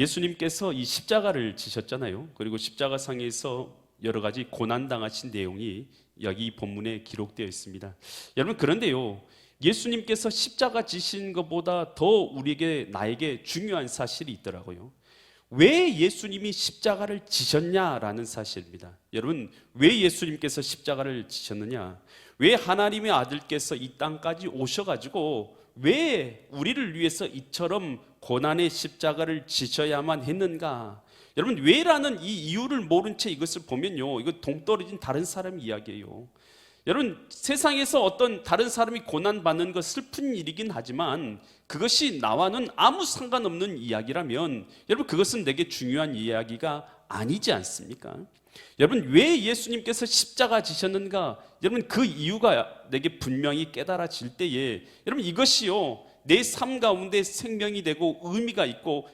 예수님께서 이 십자가를 지셨잖아요. 그리고 십자가상에서 여러 가지 고난당하신 내용이 여기 본문에 기록되어 있습니다. 여러분, 그런데요, 예수님께서 십자가 지신 것보다 더 우리에게, 나에게 중요한 사실이 있더라고요. 왜 예수님이 십자가를 지셨냐라는 사실입니다. 여러분, 왜 예수님께서 십자가를 지셨느냐? 왜 하나님의 아들께서 이 땅까지 오셔가지고 왜 우리를 위해서 이처럼 고난의 십자가를 지셔야만 했는가? 여러분, 왜라는 이 이유를 모른 채 이것을 보면요, 이거 동떨어진 다른 사람 이야기예요. 여러분, 세상에서 어떤 다른 사람이 고난받는 것 슬픈 일이긴 하지만 그것이 나와는 아무 상관없는 이야기라면 여러분, 그것은 내게 중요한 이야기가 아니지 않습니까? 여러분, 왜 예수님께서 십자가 지셨는가? 여러분, 그 이유가 내게 분명히 깨달아질 때에 여러분, 이것이요, 내 삶 가운데 생명이 되고 의미가 있고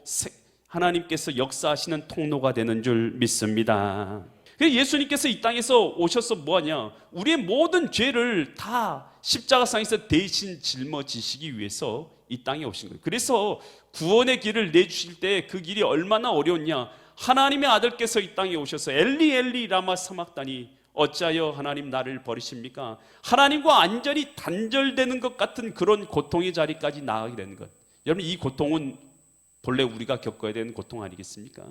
하나님께서 역사하시는 통로가 되는 줄 믿습니다. 예수님께서 이 땅에서 오셔서 뭐하냐? 우리의 모든 죄를 다 십자가상에서 대신 짊어지시기 위해서 이 땅에 오신 거예요. 그래서 구원의 길을 내주실 때 그 길이 얼마나 어려웠냐? 하나님의 아들께서 이 땅에 오셔서 엘리 엘리 라마 사막다니 어찌하여 하나님 나를 버리십니까? 하나님과 완전히 단절되는 것 같은 그런 고통의 자리까지 나아가게 되는 것. 여러분, 이 고통은 본래 우리가 겪어야 되는 고통 아니겠습니까?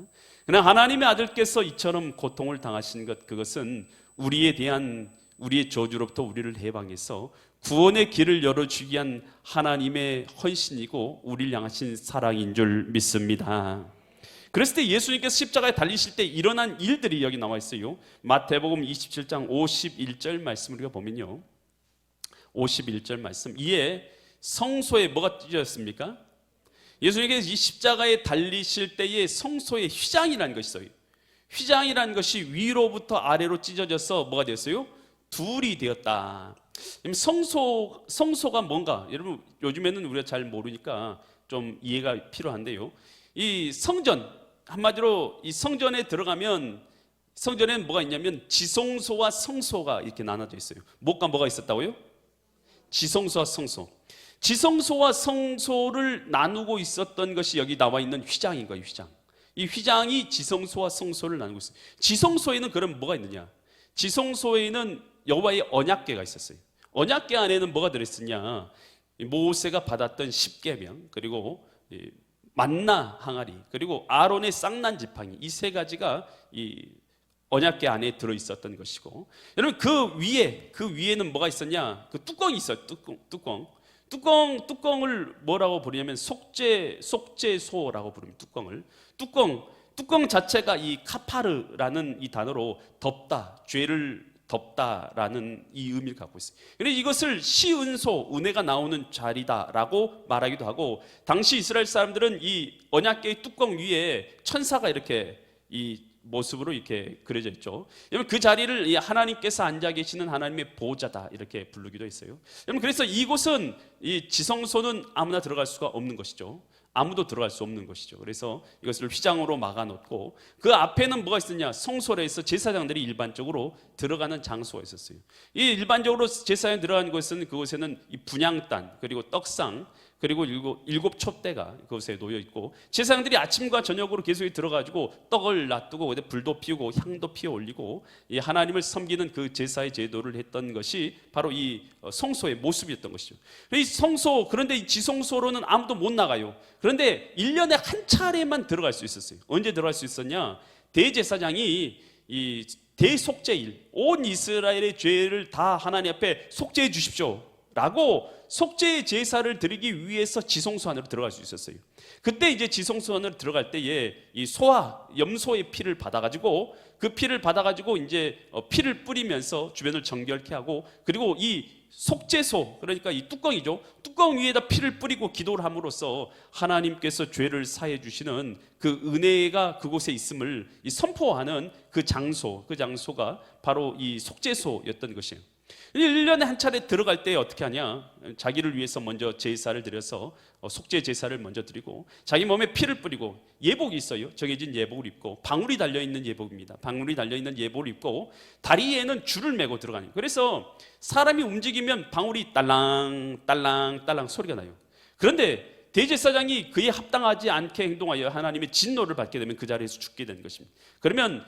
그러나 하나님의 아들께서 이처럼 고통을 당하신 것, 그것은 우리에 대한 우리의 저주로부터 우리를 해방해서 구원의 길을 열어주기 위한 하나님의 헌신이고 우리를 향하신 사랑인 줄 믿습니다. 그랬을 때 예수님께서 십자가에 달리실 때 일어난 일들이 여기 나와 있어요. 마태복음 27장 51절 말씀을 우리가 보면요, 51절 말씀, 이에 성소에 뭐가 찢어졌습니까? 예수님께서 이 십자가에 달리실 때에 성소에 휘장이라는 것이 있어요. 휘장이라는 것이 위로부터 아래로 찢어져서 뭐가 되었어요? 둘이 되었다. 성소가 뭔가, 여러분 요즘에는 우리가 잘 모르니까 좀 이해가 필요한데요, 이 성전, 한마디로 이 성전에 들어가면 성전에는 뭐가 있냐면 지성소와 성소가 이렇게 나눠져 있어요. 뭐가 있었다고요? 지성소와 성소. 지성소와 성소를 나누고 있었던 것이 여기 나와 있는 휘장인 거예요. 휘장. 이 휘장이 지성소와 성소를 나누고 있어요. 지성소에는 그럼 뭐가 있느냐? 지성소에는 여호와의 언약궤가 있었어요. 언약궤 안에는 뭐가 들어있었냐? 모세가 받았던 십계명, 그리고 만나 항아리, 그리고 아론의 쌍난 지팡이, 이 세 가지가 이 언약궤 안에 들어있었던 것이고, 여러분 그 위에는 뭐가 있었냐? 그 뚜껑이 있어요. 뚜껑을 뭐라고 부르냐면 속죄소라고 부릅니다. 뚜껑 자체가 이 카파르라는 이 단어로 덮다, 죄를 덮다라는 이 의미를 갖고 있어요. 그래서 이것을 시은소, 은혜가 나오는 자리다라고 말하기도 하고, 당시 이스라엘 사람들은 이 언약궤의 뚜껑 위에 천사가 이렇게 이 모습으로 이렇게 그려져 있죠. 여러분, 그 자리를 하나님께서 앉아 계시는 하나님의 보호자다 이렇게 부르기도 했어요. 여러분, 그래서 이곳은, 이 지성소는 아무나 들어갈 수가 없는 것이죠. 아무도 들어갈 수 없는 것이죠. 그래서 이것을 휘장으로 막아놓고 그 앞에는 뭐가 있었냐? 성소에서 제사장들이 일반적으로 들어가는 장소가 있었어요. 이 일반적으로 제사장이 들어가는 곳은, 그곳에는 이 분향단, 그리고 떡상, 그리고 일곱 촛대가 그곳에 놓여 있고, 제사장들이 아침과 저녁으로 계속 들어가지고 떡을 놔두고 불도 피우고 향도 피워 올리고 이 하나님을 섬기는 그 제사의 제도를 했던 것이 바로 이 성소의 모습이었던 것이죠. 이 성소, 그런데 이 지성소로는 아무도 못 나가요. 그런데 1년에 한 차례만 들어갈 수 있었어요. 언제 들어갈 수 있었냐? 대제사장이 이 대속죄일, 온 이스라엘의 죄를 다 하나님 앞에 속죄해 주십시오 라고 속죄의 제사를 드리기 위해서 지성소 안으로 들어갈 수 있었어요. 그때 이제 지성소 안으로 들어갈 때에 이 소와 염소의 피를 받아가지고, 그 피를 받아가지고 이제 피를 뿌리면서 주변을 정결케 하고, 그리고 이 속죄소, 그러니까 이 뚜껑이죠. 뚜껑 위에다 피를 뿌리고 기도를 함으로써 하나님께서 죄를 사해 주시는 그 은혜가 그곳에 있음을 선포하는 그 장소가 바로 이 속죄소였던 것이에요. 1년에 한 차례 들어갈 때 어떻게 하냐? 자기를 위해서 먼저 제사를 드려서 속죄 제사를 먼저 드리고, 자기 몸에 피를 뿌리고, 예복이 있어요. 정해진 예복을 입고, 방울이 달려있는 예복입니다. 방울이 달려있는 예복을 입고, 다리에는 줄을 메고 들어가는 거예요. 그래서 사람이 움직이면 방울이 딸랑 딸랑 딸랑 소리가 나요. 그런데 대제사장이 그에 합당하지 않게 행동하여 하나님의 진노를 받게 되면 그 자리에서 죽게 되는 것입니다. 그러면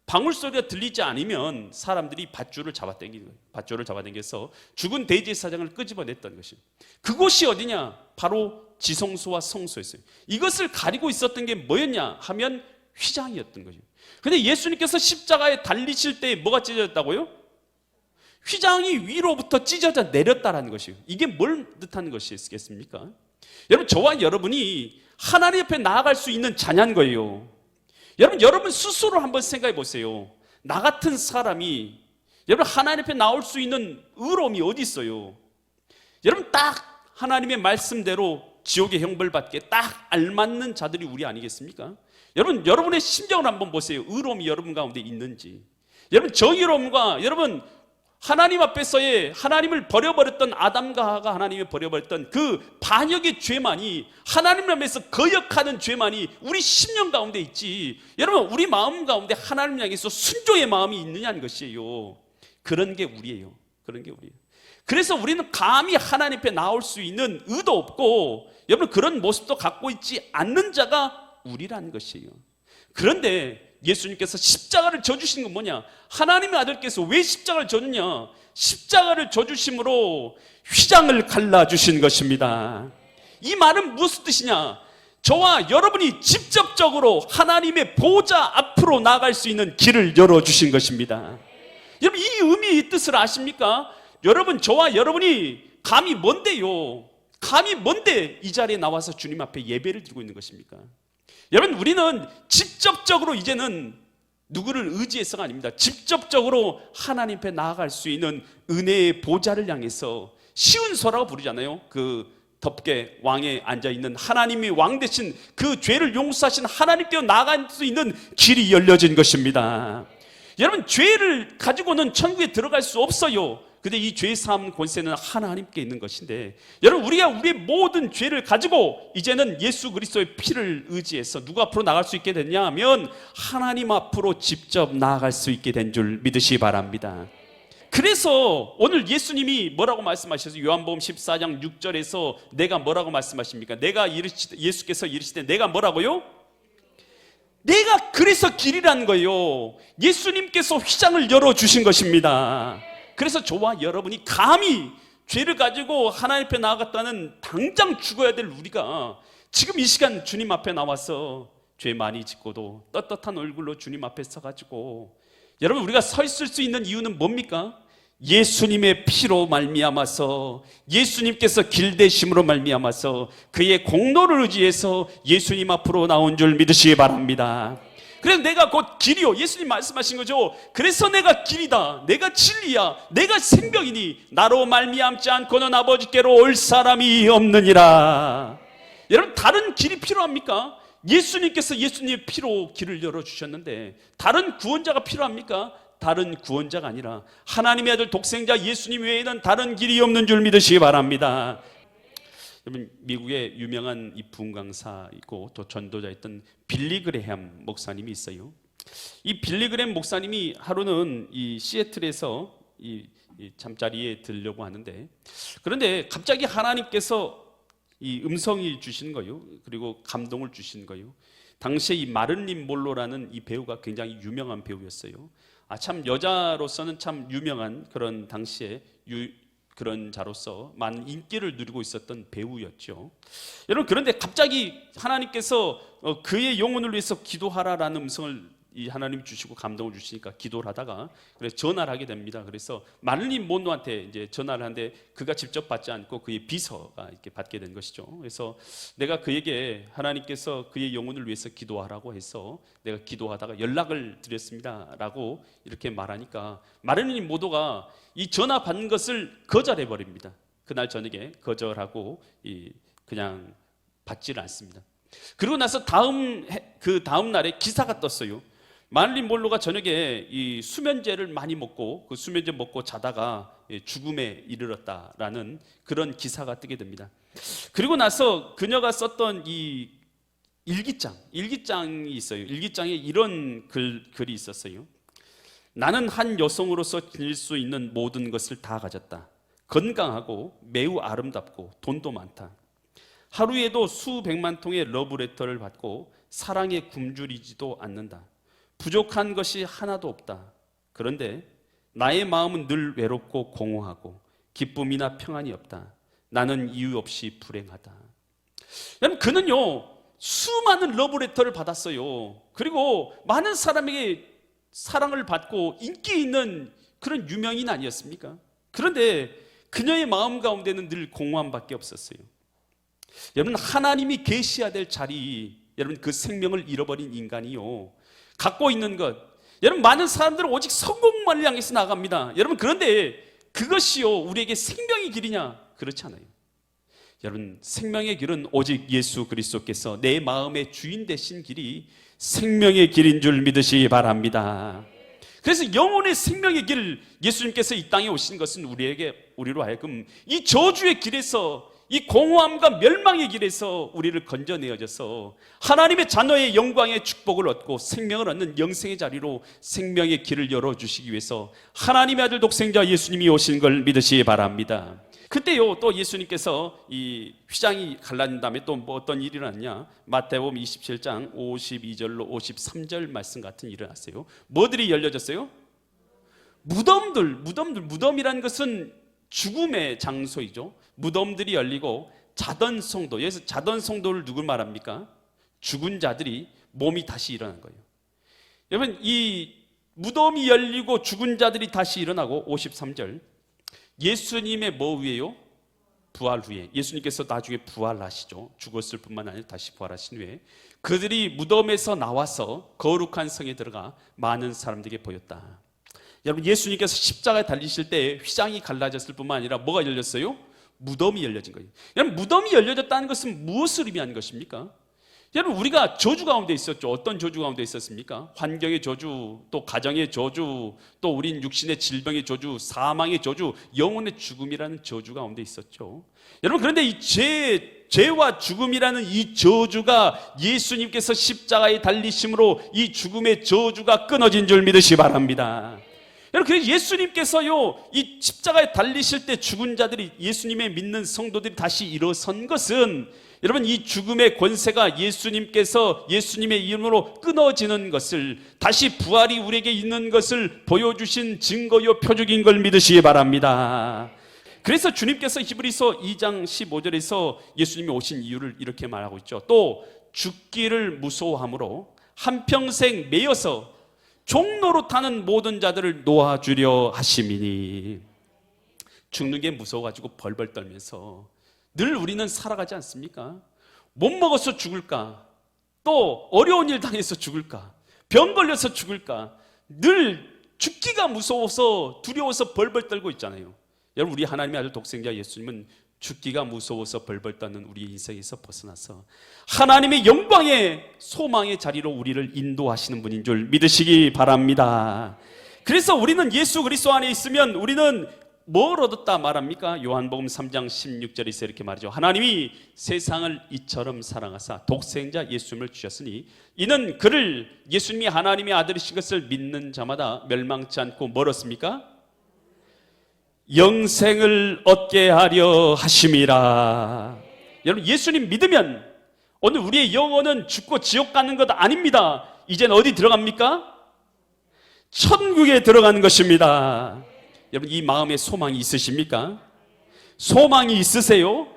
방울 소리가 들리지 않으면 사람들이 밧줄을 잡아당기는 거예요. 밧줄을 잡아당겨서 죽은 대제사장을 끄집어냈던 것입니다. 그곳이 어디냐? 바로 지성소와 성소였어요. 이것을 가리고 있었던 게 뭐였냐 하면 휘장이었던 거죠. 근데 예수님께서 십자가에 달리실 때 뭐가 찢어졌다고요? 휘장이 위로부터 찢어져 내렸다라는 것이에요. 이게 뭘 뜻하는 것이겠습니까? 여러분, 저와 여러분이 하나님 옆에 나아갈 수 있는 자냐는 거예요. 여러분 스스로 한번 생각해 보세요. 나 같은 사람이 여러분 하나님 앞에 나올 수 있는 의로움이 어디 있어요? 여러분, 딱 하나님의 말씀대로 지옥의 형벌 받게 딱 알맞는 자들이 우리 아니겠습니까? 여러분의 심정을 한번 보세요. 의로움이 여러분 가운데 있는지. 여러분, 정의로움과 여러분 하나님 앞에서의 하나님을 버려버렸던 아담과 하가 하나님을 버려버렸던 그 반역의 죄만이, 하나님 앞에서 거역하는 죄만이 우리 심령 가운데 있지, 여러분 우리 마음 가운데 하나님 향해서 순종의 마음이 있느냐는 것이에요. 그런 게 우리예요. 그런 게 우리예요. 그래서 우리는 감히 하나님 앞에 나올 수 있는 의도 없고 여러분 그런 모습도 갖고 있지 않는 자가 우리라는 것이에요. 그런데 예수님께서 십자가를 져주신 건 뭐냐? 하나님의 아들께서 왜 십자가를 져주냐? 십자가를 져주심으로 휘장을 갈라주신 것입니다. 이 말은 무슨 뜻이냐? 저와 여러분이 직접적으로 하나님의 보좌 앞으로 나아갈 수 있는 길을 열어주신 것입니다. 여러분, 이 의미, 이 뜻을 아십니까? 여러분, 저와 여러분이 감히 뭔데요? 감히 뭔데 이 자리에 나와서 주님 앞에 예배를 드리고 있는 것입니까? 여러분, 우리는 직접적으로 이제는 누구를 의지해서가 아닙니다. 직접적으로 하나님 앞에 나아갈 수 있는 은혜의 보좌를 향해서, 시운서라고 부르잖아요. 그 덮개 왕에 앉아있는 하나님이 왕 되신 그 죄를 용서하신 하나님께로 나아갈 수 있는 길이 열려진 것입니다. 여러분, 죄를 가지고는 천국에 들어갈 수 없어요. 근데 이 죄 사함 권세는 하나님께 있는 것인데, 여러분 우리가 우리의 모든 죄를 가지고 이제는 예수 그리스도의 피를 의지해서 누구 앞으로 나갈 수 있게 됐냐 하면 하나님 앞으로 직접 나아갈 수 있게 된 줄 믿으시기 바랍니다. 그래서 오늘 예수님이 뭐라고 말씀하셔서 요한복음 14장 6절에서 내가 뭐라고 말씀하십니까? 예수께서 이르시되 내가 뭐라고요? 내가 그래서 길이라는 거예요. 예수님께서 휘장을 열어주신 것입니다. 그래서 저와 여러분이 감히 죄를 가지고 하나님 앞에 나아갔다는 당장 죽어야 될 우리가 지금 이 시간 주님 앞에 나와서 죄 많이 짓고도 떳떳한 얼굴로 주님 앞에 서가지고, 여러분 우리가 서 있을 수 있는 이유는 뭡니까? 예수님의 피로 말미암아서, 예수님께서 길 되심으로 말미암아서 그의 공로를 의지해서 예수님 앞으로 나온 줄 믿으시기 바랍니다. 그래서 내가 곧 길이요, 예수님 말씀하신 거죠. 그래서 내가 길이다, 내가 진리야, 내가 생명이니 나로 말미암지 않고는 아버지께로 올 사람이 없느니라. 여러분, 다른 길이 필요합니까? 예수님께서 예수님의 피로 길을 열어주셨는데 다른 구원자가 필요합니까? 다른 구원자가 아니라 하나님의 아들 독생자 예수님 외에는 다른 길이 없는 줄 믿으시기 바랍니다. 여러분, 미국의 유명한 이 부흥강사이고 또 전도자였던 빌리 그레햄 목사님이 있어요. 이 빌리 그레햄 목사님이 하루는 이 시애틀에서 이 잠자리에 들려고 하는데, 그런데 갑자기 하나님께서 이 음성이 주신 거예요. 그리고 감동을 주신 거예요. 당시에 이 마를린 몰로라는 이 배우가 굉장히 유명한 배우였어요. 참 여자로서는 참 유명한 그런 당시에 그런 자로서 많은 인기를 누리고 있었던 배우였죠. 여러분, 그런데 갑자기 하나님께서 그의 영혼을 위해서 기도하라라는 음성을 하나님 주시고 감동을 주시니까 기도를 하다가 그래서 전화를 하게 됩니다. 그래서 마를린 몬로한테 이제 전화를 하는데 그가 직접 받지 않고 그의 비서가 이렇게 받게 된 것이죠. 그래서 내가 그에게 하나님께서 그의 영혼을 위해서 기도하라고 해서 내가 기도하다가 연락을 드렸습니다라고 이렇게 말하니까 마를린 몬로가 이 전화 받는 것을 거절해 버립니다. 그날 저녁에 거절하고 그냥 받지를 않습니다. 그리고 나서 그 다음 날에 기사가 떴어요. 마릴린 몰로가 저녁에 이 수면제를 많이 먹고 그 수면제 먹고 자다가 죽음에 이르렀다라는 그런 기사가 뜨게 됩니다. 그리고 나서 그녀가 썼던 이 일기장이 있어요. 일기장에 이런 글이 있었어요. 나는 한 여성으로서 지닐 수 있는 모든 것을 다 가졌다. 건강하고 매우 아름답고 돈도 많다. 하루에도 수백만 통의 러브레터를 받고 사랑에 굶주리지도 않는다. 부족한 것이 하나도 없다. 그런데 나의 마음은 늘 외롭고 공허하고 기쁨이나 평안이 없다. 나는 이유 없이 불행하다. 여러분, 그는요 수많은 러브레터를 받았어요. 그리고 많은 사람에게 사랑을 받고 인기 있는 그런 유명인 아니었습니까? 그런데 그녀의 마음 가운데는 늘 공허함밖에 없었어요. 여러분, 하나님이 계시해야 될 자리, 여러분 그 생명을 잃어버린 인간이요 갖고 있는 것, 여러분 많은 사람들은 오직 성공만을 향해서 나갑니다. 여러분, 그런데 그것이요 우리에게 생명의 길이냐? 그렇지 않아요. 여러분, 생명의 길은 오직 예수 그리스도께서 내 마음의 주인 되신 길이 생명의 길인 줄 믿으시기 바랍니다. 그래서 영혼의 생명의 길, 예수님께서 이 땅에 오신 것은 우리로 하여금 이 저주의 길에서, 이 공허함과 멸망의 길에서 우리를 건져내어져서 하나님의 자녀의 영광의 축복을 얻고 생명을 얻는 영생의 자리로 생명의 길을 열어주시기 위해서 하나님의 아들 독생자 예수님이 오신 걸 믿으시기 바랍니다. 그때요 또 예수님께서 이 휘장이 갈라진 다음에 또 뭐 어떤 일이 일어났냐? 마태복음 27장 52절로 53절 말씀 같은 일이 일어났어요. 뭐들이 열려졌어요? 무덤이라는 것은 죽음의 장소이죠. 무덤들이 열리고 자던 성도, 여기서 자던 성도를 누굴 말합니까? 죽은 자들이 몸이 다시 일어난 거예요. 여러분, 이 무덤이 열리고 죽은 자들이 다시 일어나고 53절, 예수님의 뭐 후에요? 부활 후에. 예수님께서 나중에 부활하시죠. 죽었을 뿐만 아니라 다시 부활하신 후에 그들이 무덤에서 나와서 거룩한 성에 들어가 많은 사람들에게 보였다. 여러분, 예수님께서 십자가에 달리실 때 휘장이 갈라졌을 뿐만 아니라 뭐가 열렸어요? 무덤이 열려진 거예요. 여러분, 무덤이 열려졌다는 것은 무엇을 의미하는 것입니까? 여러분, 우리가 저주 가운데 있었죠. 어떤 저주 가운데 있었습니까? 환경의 저주, 또 가정의 저주, 또 우린 육신의 질병의 저주, 사망의 저주, 영혼의 죽음이라는 저주 가운데 있었죠. 여러분, 그런데 이 죄와 죽음이라는 이 저주가 예수님께서 십자가에 달리심으로 이 죽음의 저주가 끊어진 줄 믿으시기 바랍니다. 여러분, 그래서 예수님께서요 이 십자가에 달리실 때 죽은 자들이, 예수님의 믿는 성도들이 다시 일어선 것은, 여러분, 이 죽음의 권세가 예수님께서 예수님의 이름으로 끊어지는 것을, 다시 부활이 우리에게 있는 것을 보여주신 증거요 표적인 걸 믿으시기 바랍니다. 그래서 주님께서 히브리서 2장 15절에서 예수님이 오신 이유를 이렇게 말하고 있죠. 또 죽기를 무서워함으로 한평생 매여서 종노릇하는 모든 자들을 놓아주려 하심이니. 죽는 게 무서워가지고 벌벌 떨면서 늘 우리는 살아가지 않습니까? 못 먹어서 죽을까? 또 어려운 일 당해서 죽을까? 병 걸려서 죽을까? 늘 죽기가 무서워서, 두려워서 벌벌 떨고 있잖아요. 여러분, 우리 하나님의 아들 독생자 예수님은 죽기가 무서워서 벌벌 떠는 우리 인생에서 벗어나서 하나님의 영광의 소망의 자리로 우리를 인도하시는 분인 줄 믿으시기 바랍니다. 그래서 우리는 예수 그리스도 안에 있으면 우리는 뭘 얻었다 말합니까? 요한복음 3장 16절에서 이렇게 말하죠. 하나님이 세상을 이처럼 사랑하사 독생자 예수님을 주셨으니 이는 그를, 예수님이 하나님의 아들이신 것을 믿는 자마다 멸망치 않고 뭘 얻습니까? 영생을 얻게 하려 하심이라. 여러분, 예수님 믿으면 오늘 우리의 영혼은 죽고 지옥 가는 것 아닙니다. 이젠 어디 들어갑니까? 천국에 들어가는 것입니다. 여러분, 이 마음에 소망이 있으십니까? 소망이 있으세요?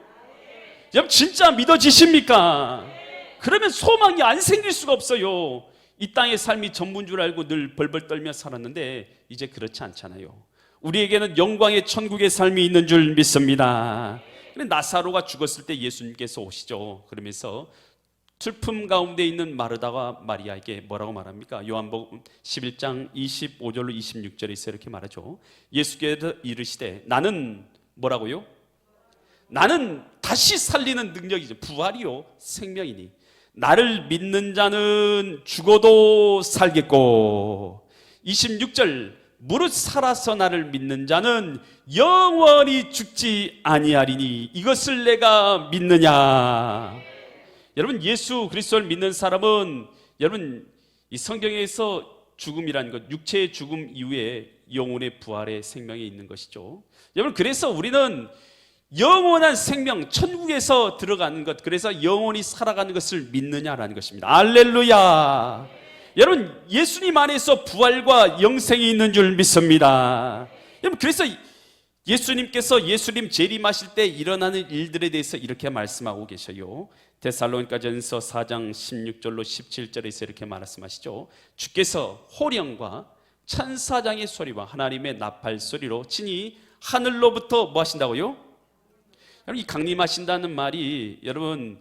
여러분, 진짜 믿어지십니까? 그러면 소망이 안 생길 수가 없어요. 이 땅의 삶이 전부인 줄 알고 늘 벌벌 떨며 살았는데 이제 그렇지 않잖아요. 우리에게는 영광의 천국의 삶이 있는 줄 믿습니다. 나사로가 죽었을 때 예수님께서 오시죠. 그러면서 슬픔 가운데 있는 마르다와 마리아에게 뭐라고 말합니까? 요한복음 11장 25절로 26절에 이렇게 말하죠. 예수께서 이르시되 나는 뭐라고요? 나는 다시 살리는 능력이죠. 부활이요 생명이니 나를 믿는 자는 죽어도 살겠고, 26절 무릇 살아서 나를 믿는 자는 영원히 죽지 아니하리니 이것을 내가 믿느냐. 여러분, 예수 그리스도를 믿는 사람은, 여러분, 이 성경에서 죽음이라는 것, 육체의 죽음 이후에 영혼의 부활의 생명이 있는 것이죠. 여러분, 그래서 우리는 영원한 생명, 천국에서 들어가는 것, 그래서 영원히 살아가는 것을 믿느냐라는 것입니다. 할렐루야. 여러분, 예수님 안에서 부활과 영생이 있는 줄 믿습니다. 여러분, 그래서 예수님께서 예수님 재림하실 때 일어나는 일들에 대해서 이렇게 말씀하고 계셔요. 데살로니가전서 4장 16절로 17절에서 이렇게 말씀하시죠. 주께서 호령과 천사장의 소리와 하나님의 나팔 소리로 친히 하늘로부터 뭐 하신다고요? 여러분, 이 강림하신다는 말이 여러분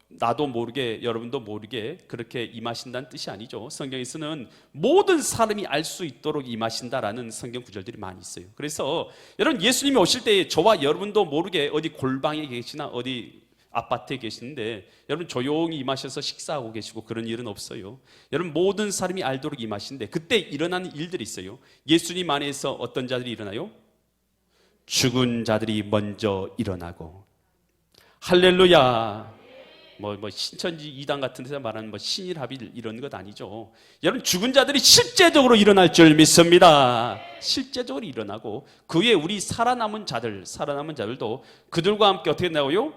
나도 모르게 여러분도 모르게 그렇게 임하신다는 뜻이 아니죠. 성경에서는 모든 사람이 알 수 있도록 임하신다라는 성경 구절들이 많이 있어요. 그래서 여러분, 예수님이 오실 때 저와 여러분도 모르게 어디 골방에 계시나 어디 아파트에 계시는데 여러분 조용히 임하셔서 식사하고 계시고 그런 일은 없어요. 여러분, 모든 사람이 알도록 임하시는데 그때 일어나는 일들이 있어요. 예수님 안에서 어떤 자들이 일어나요? 죽은 자들이 먼저 일어나고. 할렐루야. 신천지 이단 같은 데서 말하는 신일합일 이런 것 아니죠. 여러분, 죽은 자들이 실제적으로 일어날 줄 믿습니다. 실제적으로 일어나고 그 위에 우리 살아남은 자들도 그들과 함께 어떻게 나오요?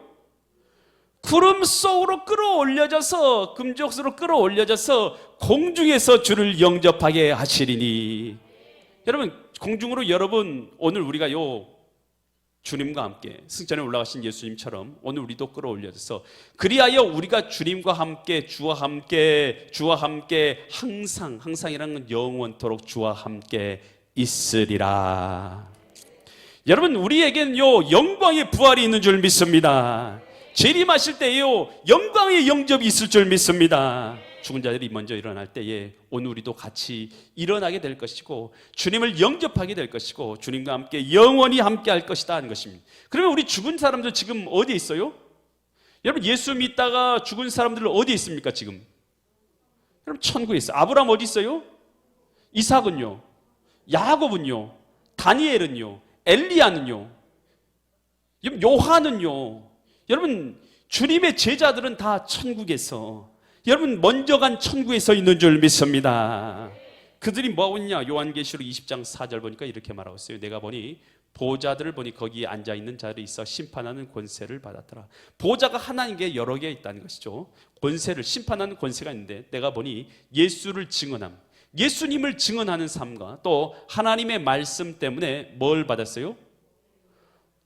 구름 속으로 끌어올려져서, 금족으로 끌어올려져서 공중에서 주를 영접하게 하시리니. 여러분, 공중으로 여러분 오늘 우리가요 주님과 함께 승천에 올라가신 예수님처럼 오늘 우리도 끌어올려져서 그리하여 우리가 주님과 함께 주와 함께 항상이라는 건 영원토록 주와 함께 있으리라. 여러분, 우리에게는요 영광의 부활이 있는 줄 믿습니다. 재림하실 때에요 영광의 영접이 있을 줄 믿습니다. 죽은 자들이 먼저 일어날 때에 오늘 우리도 같이 일어나게 될 것이고 주님을 영접하게 될 것이고 주님과 함께 영원히 함께 할 것이다 하는 것입니다. 그러면 우리 죽은 사람들 지금 어디에 있어요? 여러분, 예수 믿다가 죽은 사람들 어디에 있습니까 지금? 여러분, 천국에 있어요. 아브라함 어디 있어요? 이삭은요? 야곱은요? 다니엘은요? 엘리야는요? 요한은요? 여러분, 주님의 제자들은 다 천국에서, 여러분 먼저 간 천국에서 있는 줄 믿습니다. 그들이 뭐하고 있냐? 요한계시록 20장 4절 보니까 이렇게 말하고 있어요. 내가 보니 보좌들을 보니 거기에 앉아있는 자들이 있어 심판하는 권세를 받았더라. 보좌가 하나님께 여러 개 있다는 것이죠. 권세를, 심판하는 권세가 있는데 내가 보니 예수를 증언함, 예수님을 증언하는 삶과 또 하나님의 말씀 때문에 뭘 받았어요?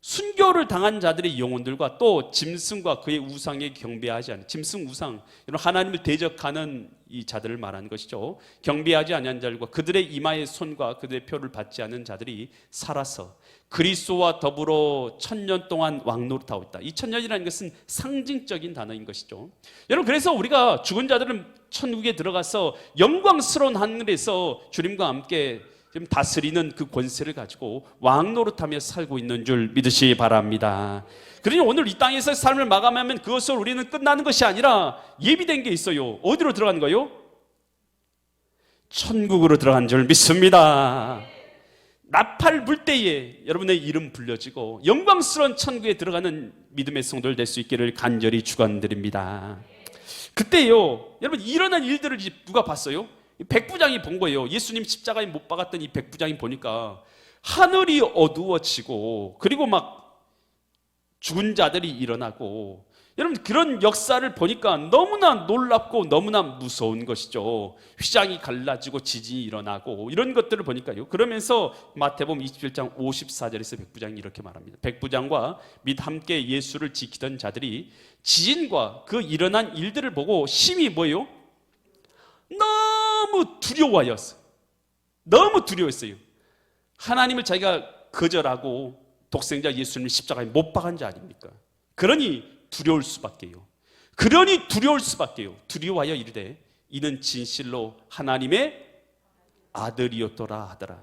순교를 당한 자들의 영혼들과 또 짐승과 그의 우상에 경배하지 않은, 짐승 우상, 이런 하나님을 대적하는 이 자들을 말하는 것이죠. 경배하지 않은 자들과 그들의 이마의 손과 그들의 표를 받지 않은 자들이 살아서 그리스도와 더불어 1000년 동안 왕노릇하고 있다. 이 1000년이라는 것은 상징적인 단어인 것이죠. 여러분, 그래서 우리가 죽은 자들은 천국에 들어가서 영광스러운 하늘에서 주님과 함께 지금 다스리는 그 권세를 가지고 왕노릇하며 살고 있는 줄 믿으시기 바랍니다. 그러니 오늘 이 땅에서 삶을 마감하면 그것으로 우리는 끝나는 것이 아니라 예비된 게 있어요. 어디로 들어가는 거요? 천국으로 들어간 줄 믿습니다. 나팔 불 때에 여러분의 이름 불려지고 영광스러운 천국에 들어가는 믿음의 성도들 될 수 있기를 간절히 축원드립니다. 그때요, 여러분, 일어난 일들을 누가 봤어요? 백부장이 본 거예요. 예수님 십자가에 못 박았던 이 백부장이 보니까 하늘이 어두워지고 그리고 막 죽은 자들이 일어나고, 여러분, 그런 역사를 보니까 너무나 놀랍고 너무나 무서운 것이죠. 휘장이 갈라지고 지진이 일어나고 이런 것들을 보니까요. 그러면서 마태복음 27장 54절에서 백부장이 이렇게 말합니다. 백부장과 및 함께 예수를 지키던 자들이 지진과 그 일어난 일들을 보고 심히 뭐예요? 너무 두려워하였어. 너무 두려웠어요. 하나님을 자기가 거절하고 독생자 예수님을 십자가에 못 박은 자 아닙니까? 그러니 두려울 수밖에요. 두려워하여 이르되 이는 진실로 하나님의 아들이었더라 하더라.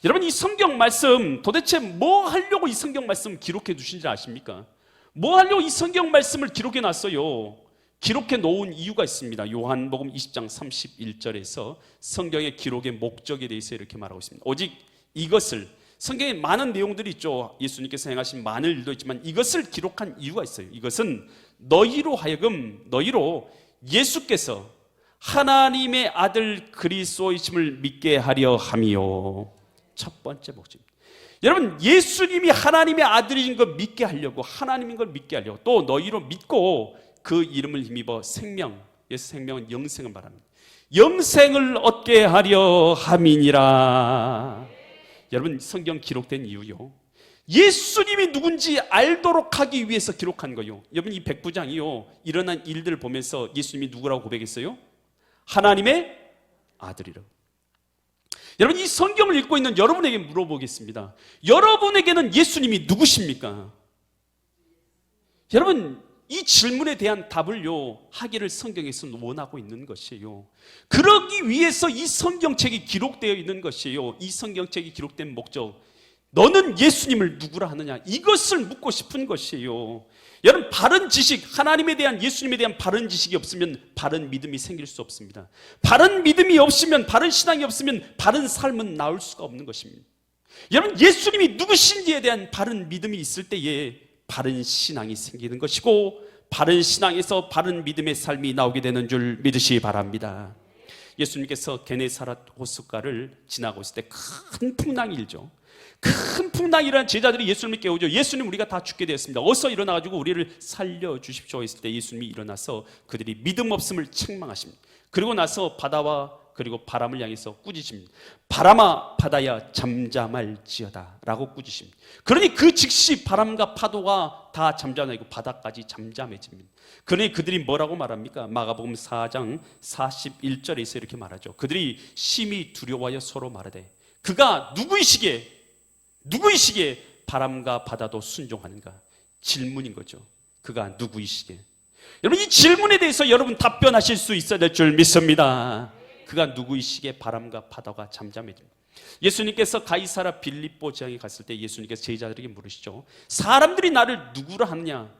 여러분, 이 성경 말씀 도대체 뭐 하려고 이 성경 말씀 기록해 두신지 아십니까? 뭐 하려고 이 성경 말씀을 기록해 놨어요? 기록해 놓은 이유가 있습니다. 요한복음 20장 31절에서 성경의 기록의 목적에 대해서 이렇게 말하고 있습니다. 오직 이것을, 성경에 많은 내용들이 있죠. 예수님께서 행하신 많은 일도 있지만 이것을 기록한 이유가 있어요. 이것은 너희로 예수께서 하나님의 아들 그리스도이심을 믿게 하려 함이요. 첫 번째 목적입니다. 여러분, 예수님이 하나님의 아들인 걸 믿게 하려고, 하나님인 걸 믿게 하려고, 또 너희로 믿고 그 이름을 힘입어 생명, 예수 생명은 영생을 말합니다. 영생을 얻게 하려 함이니라. 여러분, 성경 기록된 이유요, 예수님이 누군지 알도록 하기 위해서 기록한 거요. 여러분, 이 백부장이요, 일어난 일들을 보면서 예수님이 누구라고 고백했어요? 하나님의 아들이라고. 여러분, 이 성경을 읽고 있는 여러분에게 물어보겠습니다. 여러분에게는 예수님이 누구십니까? 여러분, 이 질문에 대한 답을요, 하기를 성경에서 원하고 있는 것이에요. 그러기 위해서 이 성경책이 기록되어 있는 것이에요. 이 성경책이 기록된 목적, 너는 예수님을 누구라 하느냐, 이것을 묻고 싶은 것이에요. 여러분, 바른 지식, 하나님에 대한, 예수님에 대한 바른 지식이 없으면 바른 믿음이 생길 수 없습니다. 바른 믿음이 없으면, 바른 신앙이 없으면 바른 삶은 나올 수가 없는 것입니다. 여러분, 예수님이 누구신지에 대한 바른 믿음이 있을 때에 바른 신앙이 생기는 것이고, 바른 신앙에서 바른 믿음의 삶이 나오게 되는 줄 믿으시기 바랍니다. 예수님께서 게네사렛 호숫가를 지나고 있을 때 큰 풍랑이 일죠. 큰 풍랑이란, 제자들이 예수님을 깨우죠. 예수님, 우리가 다 죽게 되었습니다. 어서 일어나가지고 우리를 살려주십시오 했을 때 예수님이 일어나서 그들이 믿음 없음을 책망하십니다. 그리고 나서 바다와 그리고 바람을 향해서 꾸짖습니다. 바람아 바다야 잠잠할지어다 라고 꾸짖습니다. 그러니 그 즉시 바람과 파도가 다 잠잠해지고 바다까지 잠잠해집니다. 그러니 그들이 뭐라고 말합니까? 마가복음 4장 41절에서 이렇게 말하죠. 그들이 심히 두려워하여 서로 말하되 그가 누구이시기에 바람과 바다도 순종하는가? 질문인 거죠. 그가 누구이시기에. 여러분, 이 질문에 대해서 여러분 답변하실 수 있어야 될 줄 믿습니다. 그가 누구이시기에 바람과 바다가 잠잠해집니다. 예수님께서 가이사라 빌립보 지방에 갔을 때 예수님께서 제자들에게 물으시죠. 사람들이 나를 누구라 하느냐?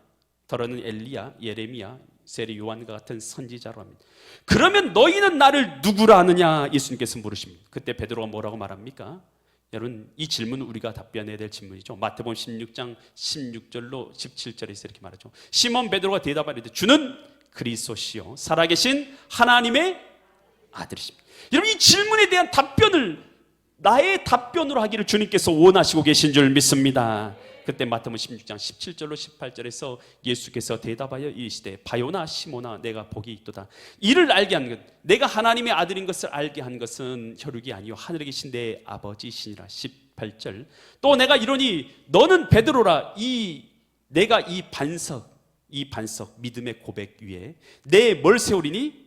더러는 엘리야, 예레미야, 세례 요한과 같은 선지자로 합니다. 그러면 너희는 나를 누구라 하느냐? 예수님께서 물으십니다. 그때 베드로가 뭐라고 말합니까? 여러분, 이 질문은 우리가 답변해야 될 질문이죠. 마태복음 16장 16절로 17절에서 이렇게 말하죠. 시몬 베드로가 대답하되 주는 그리스도시요 살아계신 하나님의 아들이십니다. 여러분, 이 질문에 대한 답변을 나의 답변으로 하기를 주님께서 원하시고 계신 줄 믿습니다. 그때 마태복음 16장 17절로 18절에서 예수께서 대답하여 이르시되 바요나 시몬아 내가 복이 있도다. 이를 알게 한 것, 내가 하나님의 아들인 것을 알게 한 것은 혈육이 아니요 하늘에 계신 내 아버지시니라. 18절 또 내가 이러니 너는 베드로라. 내가 이 반석 믿음의 고백 위에 내 뭘 세우리니?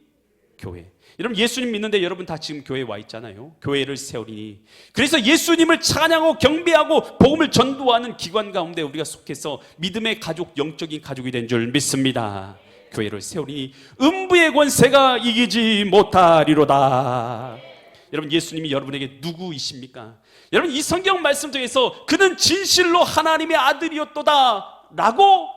교회. 여러분, 예수님 믿는데 여러분 다 지금 교회에 와 있잖아요. 교회를 세우리니. 그래서 예수님을 찬양하고 경배하고 복음을 전도하는 기관 가운데 우리가 속해서 믿음의 가족, 영적인 가족이 된 줄 믿습니다. 교회를 세우리니 음부의 권세가 이기지 못하리로다. 여러분, 예수님이 여러분에게 누구이십니까? 여러분, 이 성경 말씀 중에서 그는 진실로 하나님의 아들이었도다 라고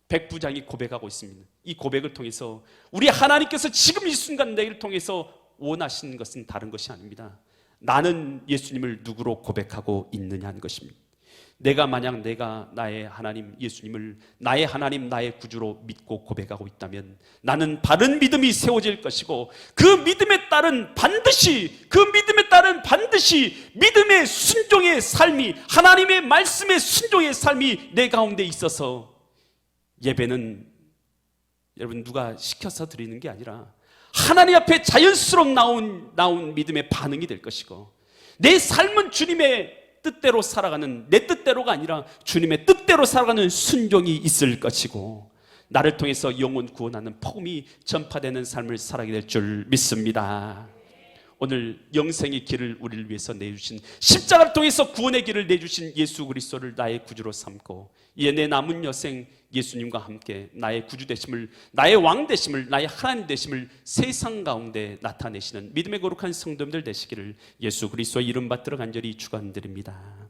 백부장이 고백하고 있습니다. 이 고백을 통해서 우리 하나님께서 지금 이 순간 내를 통해서 원하시는 것은 다른 것이 아닙니다. 나는 예수님을 누구로 고백하고 있느냐 하는 것입니다. 내가 만약 나의 하나님 예수님을 나의 하나님 나의 구주로 믿고 고백하고 있다면 나는 바른 믿음이 세워질 것이고 그 믿음에 따른 반드시 믿음의 순종의 삶이, 하나님의 말씀의 순종의 삶이 내 가운데 있어서 예배는 여러분 누가 시켜서 드리는 게 아니라 하나님 앞에 자연스럽게 나온 믿음의 반응이 될 것이고, 내 삶은 주님의 뜻대로 살아가는, 내 뜻대로가 아니라 주님의 뜻대로 살아가는 순종이 있을 것이고, 나를 통해서 영혼 구원하는 복음이 전파되는 삶을 살아가게 될 줄 믿습니다. 오늘 영생의 길을 우리를 위해서 내주신, 십자가를 통해서 구원의 길을 내주신 예수 그리스도를 나의 구주로 삼고, 이에 내 남은 여생 예수님과 함께 나의 구주 되심을, 나의 왕 되심을, 나의 하나님 되심을 세상 가운데 나타내시는 믿음의 거룩한 성도들 되시기를 예수 그리스도의 이름 받들어 간절히 축원드립니다.